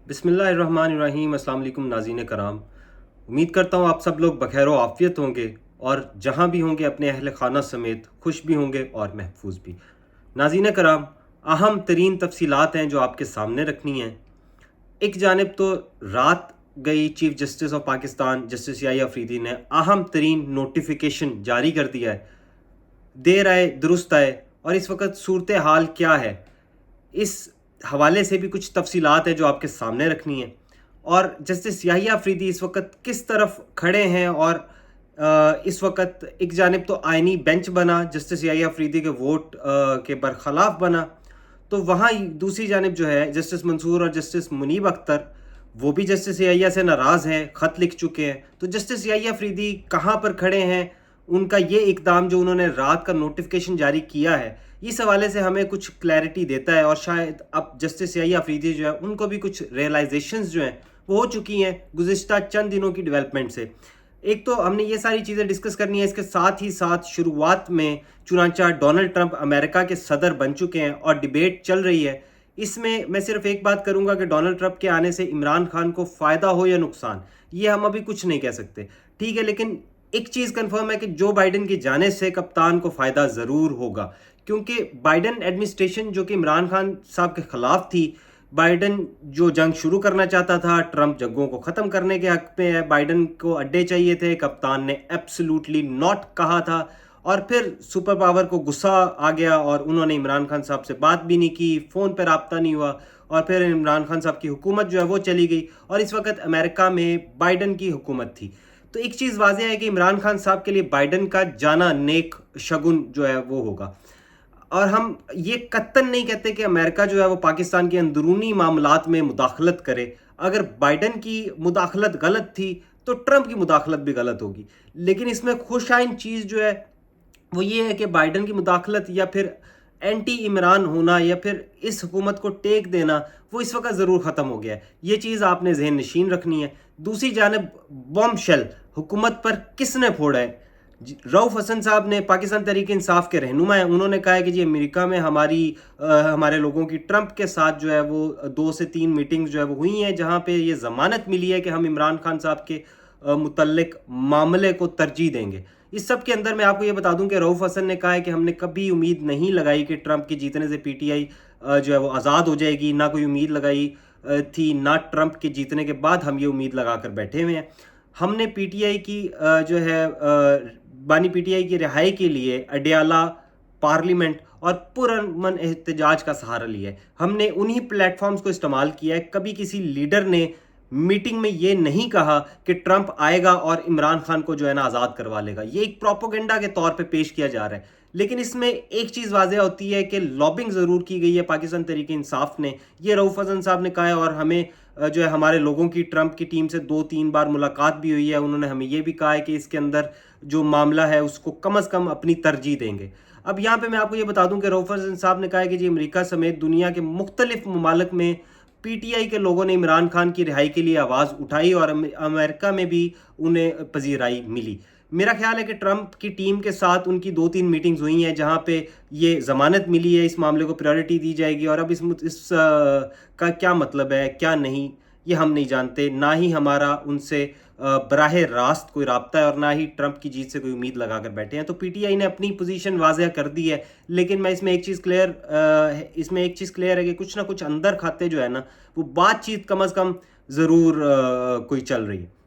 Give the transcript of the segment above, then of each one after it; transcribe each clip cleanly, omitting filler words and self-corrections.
بسم اللہ الرحمن الرحیم۔ السلام علیکم ناظرین کرام، امید کرتا ہوں آپ سب لوگ بخیر و عافیت ہوں گے اور جہاں بھی ہوں گے اپنے اہل خانہ سمیت خوش بھی ہوں گے اور محفوظ بھی۔ ناظرین کرام، اہم ترین تفصیلات ہیں جو آپ کے سامنے رکھنی ہیں۔ ایک جانب تو رات گئی chief justice of Pakistan justice Yahya Afridi نے اہم ترین نوٹیفیکیشن جاری کر دیا ہے، دیر آئے درست آئے، اور اس وقت صورتحال کیا ہے اس حوالے سے بھی کچھ تفصیلات ہیں جو آپ کے سامنے رکھنی ہیں، اور جسٹس یحییٰ افریدی اس وقت کس طرف کھڑے ہیں۔ اور اس وقت ایک جانب تو آئینی بینچ بنا جسٹس یحییٰ افریدی کے ووٹ کے برخلاف بنا، تو وہاں دوسری جانب جو ہے جسٹس منصور اور جسٹس منیب اختر وہ بھی جسٹس یحییٰ سے ناراض ہیں، خط لکھ چکے ہیں۔ تو جسٹس یحییٰ افریدی کہاں پر کھڑے ہیں؟ ان کا یہ اقدام جو انہوں نے رات کا نوٹیفیکیشن جاری کیا ہے، اس حوالے سے ہمیں کچھ کلیئرٹی دیتا ہے، اور شاید اب جسٹس یحییٰ افریدی جو ہے ان کو بھی کچھ ریئلائزیشنز جو ہیں وہ ہو چکی ہیں گزشتہ چند دنوں کی ڈیولپمنٹ سے۔ ایک تو ہم نے یہ ساری چیزیں ڈسکس کرنی ہے، اس کے ساتھ ہی ساتھ شروعات میں چنانچہ ڈونلڈ ٹرمپ امریکہ کے صدر بن چکے ہیں اور ڈیبیٹ چل رہی ہے۔ اس میں صرف ایک بات کروں گا کہ ڈونلڈ ٹرمپ کے آنے سے عمران خان کو فائدہ ہو یا نقصان، یہ ہم ابھی کچھ نہیں کہہ سکتے، ٹھیک ہے، لیکن ایک چیز کنفرم ہے کہ جو بائیڈن کی جانب سے کپتان کو فائدہ ضرور ہوگا، کیونکہ بائیڈن ایڈمنسٹریشن جو کہ عمران خان صاحب کے خلاف تھی، بائیڈن جو جنگ شروع کرنا چاہتا تھا، ٹرمپ جنگوں کو ختم کرنے کے حق میں ہے، بائیڈن کو اڈے چاہیے تھے، کپتان نے ایبسلوٹلی ناٹ کہا تھا، اور پھر سپر پاور کو غصہ آ گیا اور انہوں نے عمران خان صاحب سے بات بھی نہیں کی، فون پہ رابطہ نہیں ہوا، اور پھر عمران خان صاحب کی حکومت جو ہے وہ چلی گئی، اور اس وقت امریکہ میں بائیڈن کی حکومت تھی۔ تو ایک چیز واضح ہے کہ عمران خان صاحب کے لیے بائیڈن کا جانا نیک شگن جو ہے وہ ہوگا، اور ہم یہ قطعاً نہیں کہتے کہ امریکہ جو ہے وہ پاکستان کے اندرونی معاملات میں مداخلت کرے۔ اگر بائیڈن کی مداخلت غلط تھی تو ٹرمپ کی مداخلت بھی غلط ہوگی، لیکن اس میں خوش آئند چیز جو ہے وہ یہ ہے کہ بائیڈن کی مداخلت یا پھر اینٹی عمران ہونا یا پھر اس حکومت کو ٹیک دینا وہ اس وقت ضرور ختم ہو گیا ہے، یہ چیز آپ نے ذہن نشین رکھنی ہے۔ دوسری جانب بم شیل حکومت پر کس نے پھوڑا ہے؟ رؤف حسن صاحب نے، پاکستان تحریک انصاف کے رہنما ہیں، انہوں نے کہا ہے کہ جی امریکہ میں ہمارے لوگوں کی ٹرمپ کے ساتھ جو ہے وہ 2 سے 3 میٹنگز جو ہے وہ ہوئی ہیں، جہاں پہ یہ ضمانت ملی ہے کہ ہم عمران خان صاحب کے متعلق معاملے کو ترجیح دیں گے۔ اس سب کے اندر میں آپ کو یہ بتا دوں کہ رؤف حسن نے کہا ہے کہ ہم نے کبھی امید نہیں لگائی کہ ٹرمپ کے جیتنے سے پی ٹی آئی جو ہے وہ آزاد ہو جائے گی، نہ کوئی امید لگائی تھی، نہ ٹرمپ کے جیتنے کے بعد ہم یہ امید لگا کر بیٹھے ہوئے ہیں۔ ہم نے پی ٹی آئی کی جو ہے بانی پی ٹی آئی کی رہائی کے لیے اڈیالہ، پارلیمنٹ اور پرامن احتجاج کا سہارا لیا ہے۔ ہم نے انہی پلیٹ فارمز کو استعمال کیا ہے، کبھی کسی لیڈر نے میٹنگ میں یہ نہیں کہا کہ ٹرمپ آئے گا اور عمران خان کو جو ہے نا آزاد کروا لے گا، یہ ایک پروپیگنڈا کے طور پہ پیش کیا جا رہا ہے۔ لیکن اس میں ایک چیز واضح ہوتی ہے کہ لابنگ ضرور کی گئی ہے پاکستان تحریک انصاف نے، یہ رؤف حسن صاحب نے کہا ہے، اور ہمیں جو ہے ہمارے لوگوں کی ٹرمپ کی ٹیم سے 2-3 بار ملاقات بھی ہوئی ہے، انہوں نے ہمیں یہ بھی کہا ہے کہ اس کے اندر جو معاملہ ہے اس کو کم از کم اپنی ترجیح دیں گے۔ اب یہاں پہ میں آپ کو یہ بتا دوں کہ رؤف حسن صاحب نے کہا ہے کہ جی امریکہ سمیت دنیا کے مختلف ممالک میں پی ٹی آئی کے لوگوں نے عمران خان کی رہائی کے لیے آواز اٹھائی اور امریکہ میں بھی انہیں پذیرائی ملی۔ میرا خیال ہے کہ ٹرمپ کی ٹیم کے ساتھ ان کی 2-3 میٹنگز ہوئی ہیں جہاں پہ یہ ضمانت ملی ہے، اس معاملے کو پریورٹی دی جائے گی، اور اب اس کا کیا مطلب ہے کیا نہیں یہ ہم نہیں جانتے، نہ ہی ہمارا ان سے براہ راست کوئی رابطہ ہے، اور نہ ہی ٹرمپ کی جیت سے کوئی امید لگا کر بیٹھے ہیں۔ تو پی ٹی آئی نے اپنی پوزیشن واضح کر دی ہے، لیکن میں اس میں ایک چیز کلیئر ہے کہ کچھ نہ کچھ اندر کھاتے جو ہے نا وہ بات چیت کم از کم ضرور کوئی چل رہی ہے۔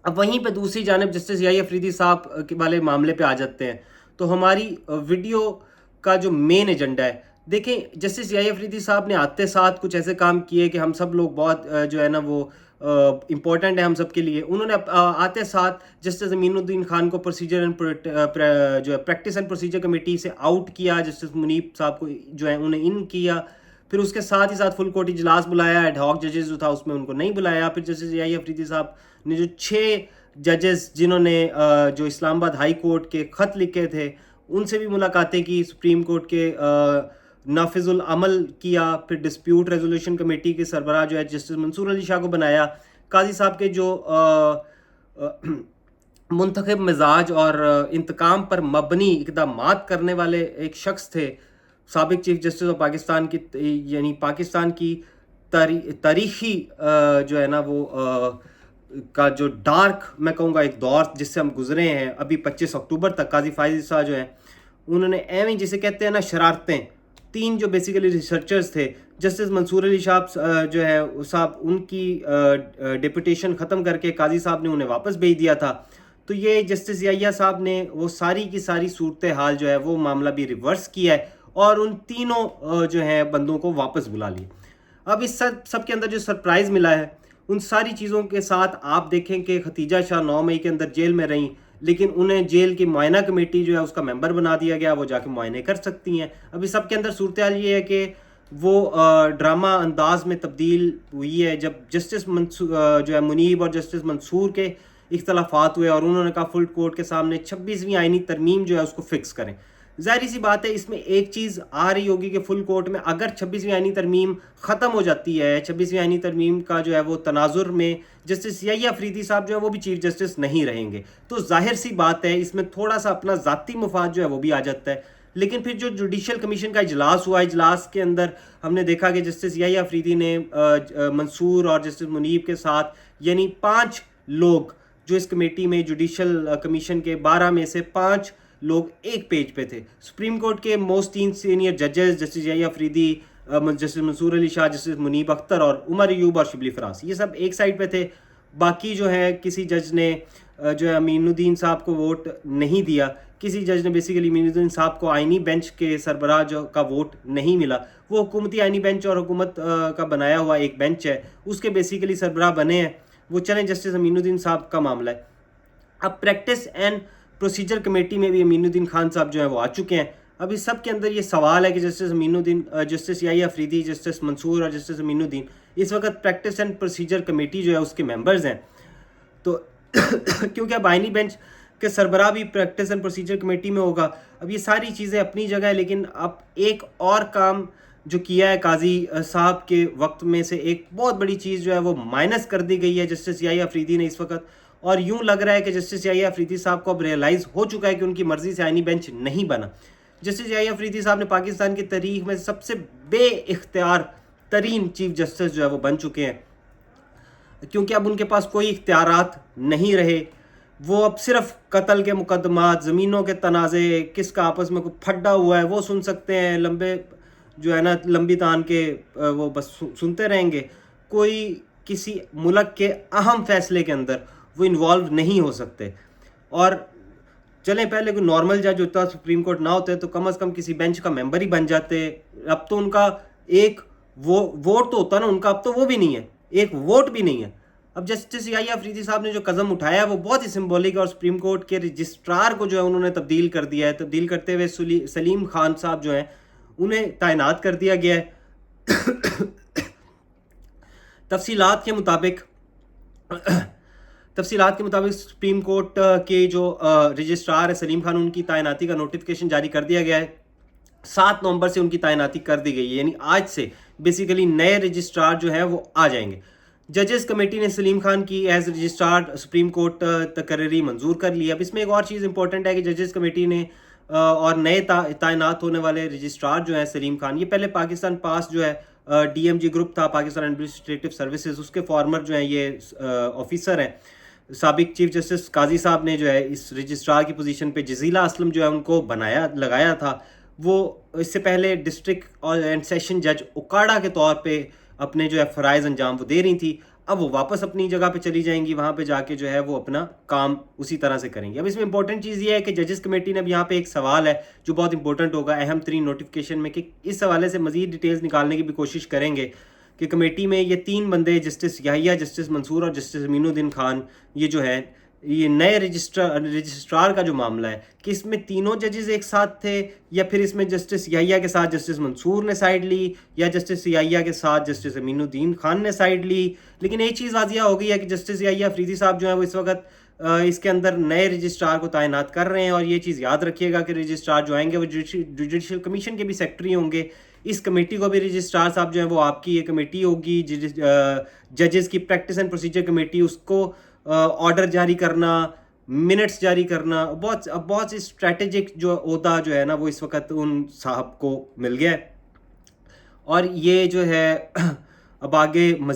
اب وہیں پہ دوسری جانب جسٹس یحییٰ افریدی صاحب کے والے معاملے پہ آ جاتے ہیں، تو ہماری ویڈیو کا جو مین ایجنڈا ہے، دیکھیں جسٹس یحییٰ افریدی صاحب نے آتے ساتھ کچھ ایسے کام کیے کہ ہم سب لوگ بہت جو ہے نا وہ امپورٹنٹ ہے ہم سب کے لیے۔ انہوں نے آتے ساتھ جسٹس امین الدین خان کو پروسیجر جو ہے پریکٹس اینڈ پروسیجر کمیٹی سے آؤٹ کیا، جسٹس منیب صاحب کو جو ہے انہیں ان کیا، پھر اس کے ساتھ ہی ساتھ فل کورٹ اجلاس بلایا، ایڈ ہاک ججز جو تھا اس میں ان کو نہیں بلایا۔ پھر جسٹس یحییٰ افریدی صاحب نے جو 6 ججز جنہوں نے جو اسلام آباد ہائی کورٹ کے خط لکھے تھے ان سے بھی ملاقاتیں کی، سپریم کورٹ کے نافذ العمل کیا، پھر ڈسپیوٹ ریزولوشن کمیٹی کے سربراہ جو ہے جسٹس منصور علی شاہ کو بنایا۔ قاضی صاحب کے جو منتخب مزاج اور انتقام پر مبنی اقدامات کرنے والے ایک شخص تھے، سابق چیف جسٹس آف پاکستان کی، یعنی پاکستان کی تاریخی جو ہے نا وہ کا جو ڈارک میں کہوں گا ایک دور جس سے ہم گزرے ہیں ابھی 25 اکتوبر تک. قاضی فائز صاحب جو ہیں انہوں نے ایویں جسے کہتے ہیں نا شرارتیں، 3 جو بیسیکلی ریسرچرز تھے، جسٹس منصور علی شاہ جو ہے صاحب، ان کی ڈیپوٹیشن ختم کر کے قاضی صاحب نے انہیں واپس بھیج دیا تھا. تو یہ جسٹس یحییٰ صاحب نے وہ ساری کی ساری صورتحال جو ہے وہ معاملہ بھی ریورس کیا ہے اور ان تینوں جو ہیں بندوں کو واپس بلا لیا. اب اس سب کے اندر جو سرپرائز ملا ہے ان ساری چیزوں کے ساتھ آپ دیکھیں کہ ختیجہ شاہ 9 مئی کے اندر جیل میں رہیں، لیکن انہیں جیل کی معائنہ کمیٹی جو ہے اس کا ممبر بنا دیا گیا، وہ جا کے معائنے کر سکتی ہیں. ابھی سب کے اندر صورتحال یہ ہے کہ وہ ڈرامہ انداز میں تبدیل ہوئی ہے جب جسٹس جو ہے منیب اور جسٹس منصور کے اختلافات ہوئے اور انہوں نے کہا فل کورٹ کے سامنے 26ویں آئینی ترمیم جو ہے اس کو فکس کریں. ظاہری سی بات ہے اس میں ایک چیز آ رہی ہوگی کہ فل کورٹ میں اگر 26ویں آئینی ترمیم ختم ہو جاتی ہے، 26ویں آئینی ترمیم کا جو ہے وہ تناظر میں جسٹس یحییٰ افریدی صاحب جو ہے وہ بھی چیف جسٹس نہیں رہیں گے، تو ظاہر سی بات ہے اس میں تھوڑا سا اپنا ذاتی مفاد جو ہے وہ بھی آ جاتا ہے. لیکن پھر جو جوڈیشل کمیشن کا اجلاس ہوا، اجلاس کے اندر ہم نے دیکھا کہ جسٹس یحییٰ افریدی نے منصور اور جسٹس منیب کے ساتھ یعنی 5 لوگ جو اس کمیٹی میں جوڈیشل کمیشن کے 12 میں سے 5 لوگ ایک پیج پہ تھے. سپریم کورٹ کے موسٹ 3 سینئر ججز جسٹس یحییٰ افریدی، جسٹس منصور علی شاہ، جسٹس منیب اختر اور عمر ایوب اور شبلی فراس، یہ سب ایک سائڈ پہ تھے. باقی جو ہے کسی جج نے جو ہے امین الدین صاحب کو ووٹ نہیں دیا، کسی جج نے بیسیکلی امین الدین صاحب کو آئینی بینچ کے سربراہ جو کا ووٹ نہیں ملا. وہ حکومتی آئینی بینچ اور حکومت کا بنایا ہوا ایک بینچ ہے، اس کے بیسیکلی سربراہ بنے ہیں وہ. چلیں جسٹس امین الدین صاحب کا معاملہ ہے. اب پریکٹس اینڈ پروسیجر کمیٹی میں بھی امین الدین خان صاحب جو ہیں وہ آ چکے ہیں. اب اس سب کے اندر یہ سوال ہے کہ جسٹس یحییٰ افریدی، جسٹس منصور اور جسٹس امین الدین اس وقت پریکٹس اینڈ پروسیجر کمیٹی جو ہے اس کے ممبرز ہیں. تو کیونکہ اب آئینی بینچ کے سربراہ بھی پریکٹس اینڈ پروسیجر کمیٹی میں ہوگا. اب یہ ساری چیزیں اپنی جگہ ہے، لیکن اب ایک اور کام جو کیا ہے قاضی صاحب کے وقت میں سے ایک بہت بڑی چیز جو ہے وہ مائنس کر دی گئی ہے جسٹس یحییٰ افریدی نے اس وقت. اور یوں لگ رہا ہے کہ جسٹس یحییٰ افریدی صاحب کو اب ریئلائز ہو چکا ہے کہ ان کی مرضی سے آئینی بینچ نہیں بنا. جسٹس یحییٰ افریدی صاحب نے پاکستان کی تاریخ میں سب سے بے اختیار ترین چیف جسٹس جو ہے وہ بن چکے ہیں، کیونکہ اب ان کے پاس کوئی اختیارات نہیں رہے. وہ اب صرف قتل کے مقدمات، زمینوں کے تنازع، کس کا آپس میں کوئی پھڈا ہوا ہے وہ سن سکتے ہیں، لمبے جو ہے نا لمبی تان کے وہ بس سنتے رہیں گے. کوئی کسی ملک کے اہم فیصلے کے اندر وہ انوالو نہیں ہو سکتے. اور چلیں پہلے کوئی نارمل جج ہوتا، سپریم کورٹ نہ ہوتے تو کم از کم کسی بینچ کا ممبر ہی بن جاتے. اب تو ان کا ایک ووٹ تو ہوتا نا، ان کا اب تو وہ بھی نہیں ہے، ایک ووٹ بھی نہیں ہے. اب جسٹس یحییٰ افریدی صاحب نے جو قدم اٹھایا ہے وہ بہت ہی سمبولک ہے، اور سپریم کورٹ کے رجسٹرار کو جو ہے انہوں نے تبدیل کر دیا ہے. تبدیل کرتے ہوئے سلیم خان صاحب جو ہیں انہیں تعینات کر دیا گیا ہے. تفصیلات کے مطابق سپریم کورٹ کے جو رجسٹرار ہے سلیم خان، ان کی تعیناتی کا نوٹیفکیشن جاری کر دیا گیا ہے. 7 نومبر سے ان کی تعیناتی کر دی گئی ہے، یعنی آج سے بیسیکلی نئے رجسٹرار جو ہیں وہ آ جائیں گے. ججز کمیٹی نے سلیم خان کی ایز رجسٹرار سپریم کورٹ تقرری منظور کر لی. اب اس میں ایک اور چیز امپورٹنٹ ہے کہ ججز کمیٹی نے اور نئے تعینات ہونے والے رجسٹرار جو ہیں سلیم خان، یہ پہلے پاکستان پاس جو ہے ڈی ایم جی گروپ تھا، پاکستان ایڈمنسٹریٹو سروسز، اس کے فارمر جو ہیں یہ آفیسر ہیں. سابق چیف جسٹس قاضی صاحب نے جو ہے اس رجسٹرار کی پوزیشن پہ جزیلہ اسلم جو ہے ان کو لگایا تھا. وہ اس سے پہلے ڈسٹرکٹ اینڈ سیشن جج اکاڑا کے طور پہ اپنے جو ہے فرائض انجام وہ دے رہی تھی. اب وہ واپس اپنی جگہ پہ چلی جائیں گی، وہاں پہ جا کے جو ہے وہ اپنا کام اسی طرح سے کریں گے. اب اس میں امپورٹنٹ چیز یہ ہے کہ ججز کمیٹی نے اب یہاں پہ ایک سوال ہے جو بہت امپورٹنٹ ہوگا اہم ترین نوٹیفکیشن میں، کہ اس حوالے سے مزید ڈیٹیلز نکالنے کی بھی کوشش کریں گے کہ کمیٹی میں یہ 3 بندے جسٹس یحییٰ، جسٹس منصور اور جسٹس امین الدین خان، یہ جو ہے یہ نئے رجسٹرار کا جو معاملہ ہے کہ اس میں تینوں ججز ایک ساتھ تھے، یا پھر اس میں جسٹس یحییٰ کے ساتھ جسٹس منصور نے سائڈ لی، یا جسٹس یحییٰ کے ساتھ جسٹس امین الدین خان نے سائڈ لی. لیکن ایک چیز واضح ہو گئی ہے کہ جسٹس یحییٰ افریدی صاحب جو ہیں وہ اس وقت اس کے اندر نئے رجسٹرار کو تعینات کر رہے ہیں. اور یہ چیز یاد رکھیے گا کہ رجسٹرار جو آئیں گے وہ جوڈیشل کمیشن کے بھی سیکرٹری ہوں گے. اس کمیٹی کو بھی رجسٹرار صاحب جو ہیں وہ آپ کی یہ کمیٹی ہوگی ججز کی پریکٹس اینڈ پروسیجر کمیٹی، اس کو آرڈر جاری کرنا، منٹس جاری کرنا، بہت سی اسٹریٹجک جو عہدہ جو ہے نا وہ اس وقت ان صاحب کو مل گیا ہے. اور یہ جو ہے اب آگے